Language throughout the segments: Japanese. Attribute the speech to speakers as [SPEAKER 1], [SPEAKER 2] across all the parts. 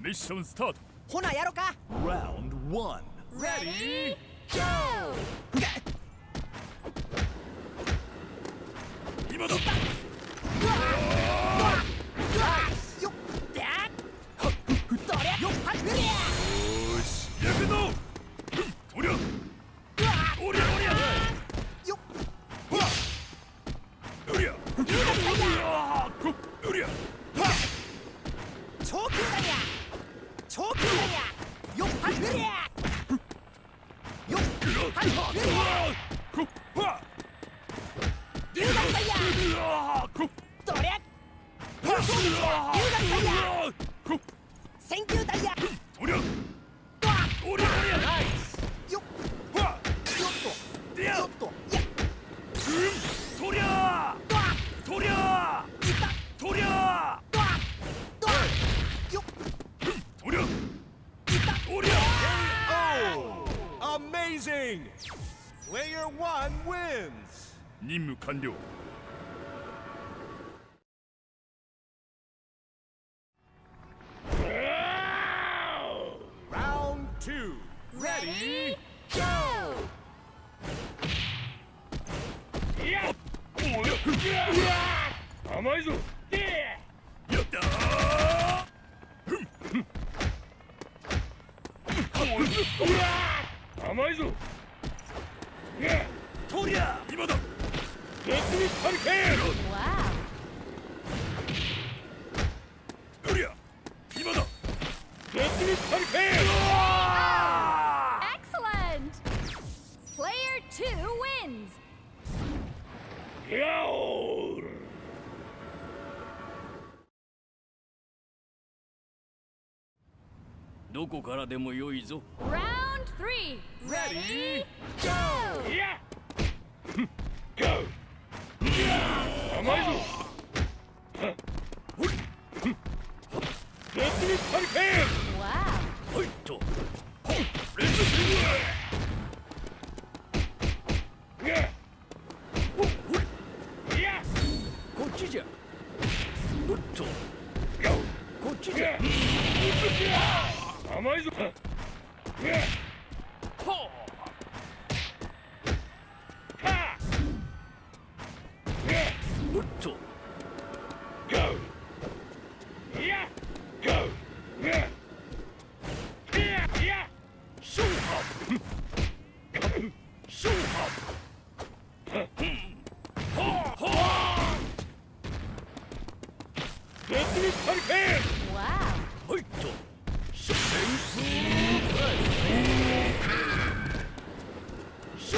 [SPEAKER 1] ミッションスタート。
[SPEAKER 2] ほなやろか。
[SPEAKER 1] Round 1
[SPEAKER 2] Ready, go!
[SPEAKER 1] 今だ。
[SPEAKER 2] よっでどりゃよっはっふりゃ。
[SPEAKER 1] よーし行くぞ。おりゃおりゃおりゃ
[SPEAKER 2] よっ
[SPEAKER 1] おりゃおりゃ
[SPEAKER 2] 長球だにゃ長球だにゃよっはっふりゃよっはっふりゃ龍眼だやどりゃ龍眼だや千球だや
[SPEAKER 1] おりゃおりゃおりゃナイス
[SPEAKER 2] よっよっとよっとや
[SPEAKER 1] とりゃとりゃとりゃ
[SPEAKER 2] よっ
[SPEAKER 1] おりゃおりゃ
[SPEAKER 3] Amazing! Player 1 wins!
[SPEAKER 1] 任務完了。
[SPEAKER 3] Round 2
[SPEAKER 2] Ready, go!
[SPEAKER 1] 甘いぞ。やったー。甘いぞ。とりゃ今だ。絶滅ハリケーン。
[SPEAKER 4] Wow.
[SPEAKER 1] とりゃ今だ。絶滅ハリケーン。
[SPEAKER 4] Excellent. Player 2 wins.
[SPEAKER 1] やおー。どこからでもよいぞ。
[SPEAKER 4] Round 3.
[SPEAKER 2] Ready, go!
[SPEAKER 1] いや。ゴー。甘いぞ。絶滅ハリケーン。
[SPEAKER 4] Wow.
[SPEAKER 1] はいと。レッツゴー。いや。こっちじゃ。おっと。こっちじゃ。甘いぞ。ほう。はあ。おっと。ゴー。いや。ゴー。いや。ショーハッ。ショーハッ。ほう。絶滅ハリケーン。
[SPEAKER 4] Wow.
[SPEAKER 1] はいと。ショ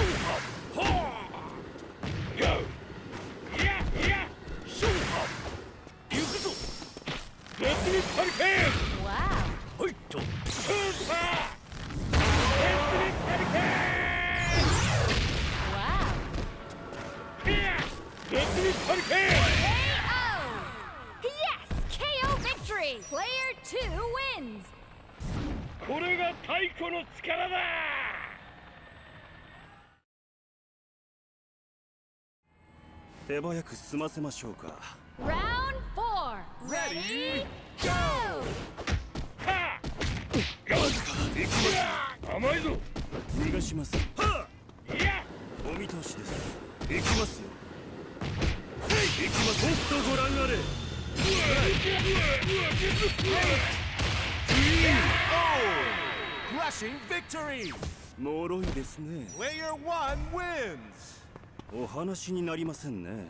[SPEAKER 1] ーハッ。ほう。ゴー。いや。ショーハッ。行くぞ。絶滅ハリケーン。
[SPEAKER 4] Wow.
[SPEAKER 1] はいと。スーパー。絶滅ハリケーン。
[SPEAKER 4] Wow.
[SPEAKER 1] いや。絶滅ハリケーン。
[SPEAKER 4] KO. Yes, KO victory. Player 2 wins.
[SPEAKER 1] これが太古の力だ。
[SPEAKER 3] 手早く済ませましょうか。
[SPEAKER 4] Round 4.
[SPEAKER 2] Ready, go!
[SPEAKER 1] はあ。ガーズか。行きます。甘いぞ。
[SPEAKER 3] 逃がしません。
[SPEAKER 1] はあ。いや。
[SPEAKER 3] お見通しです。行きますよ。
[SPEAKER 1] 行きます。とご覧あれ。
[SPEAKER 3] Crushing victory! 脆いですね。Player 1 wins! お話になりませんね。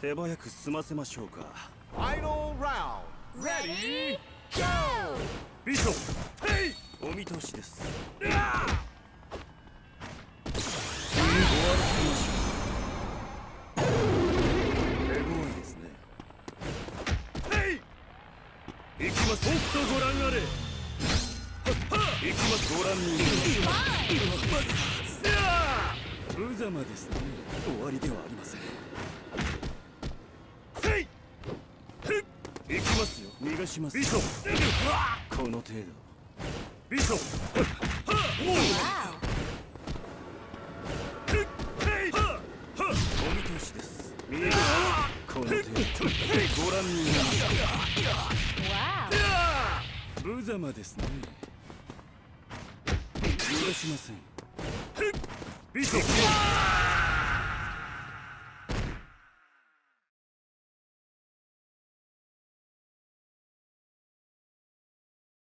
[SPEAKER 3] 手早く済ませましょうか。Final round!
[SPEAKER 2] Ready, go!
[SPEAKER 1] ビショップ。ヘイ。
[SPEAKER 3] お見通しです。
[SPEAKER 1] うわ
[SPEAKER 3] 終わらせましょう。手強いですね。
[SPEAKER 1] ー。ヘイ。行きます。とご覧あれ。
[SPEAKER 3] 行きます。ご覧に。無様ですね。終わりではありません。
[SPEAKER 1] ヘイ。
[SPEAKER 3] 行きますよ。逃がします。
[SPEAKER 1] ビショップ。
[SPEAKER 3] この程度。
[SPEAKER 1] ビショップ。
[SPEAKER 4] Wow.
[SPEAKER 1] ヘイ。
[SPEAKER 3] お見通しです。ここの手ご覧になる
[SPEAKER 4] Wow.
[SPEAKER 3] 無様ですね許しませんビショップ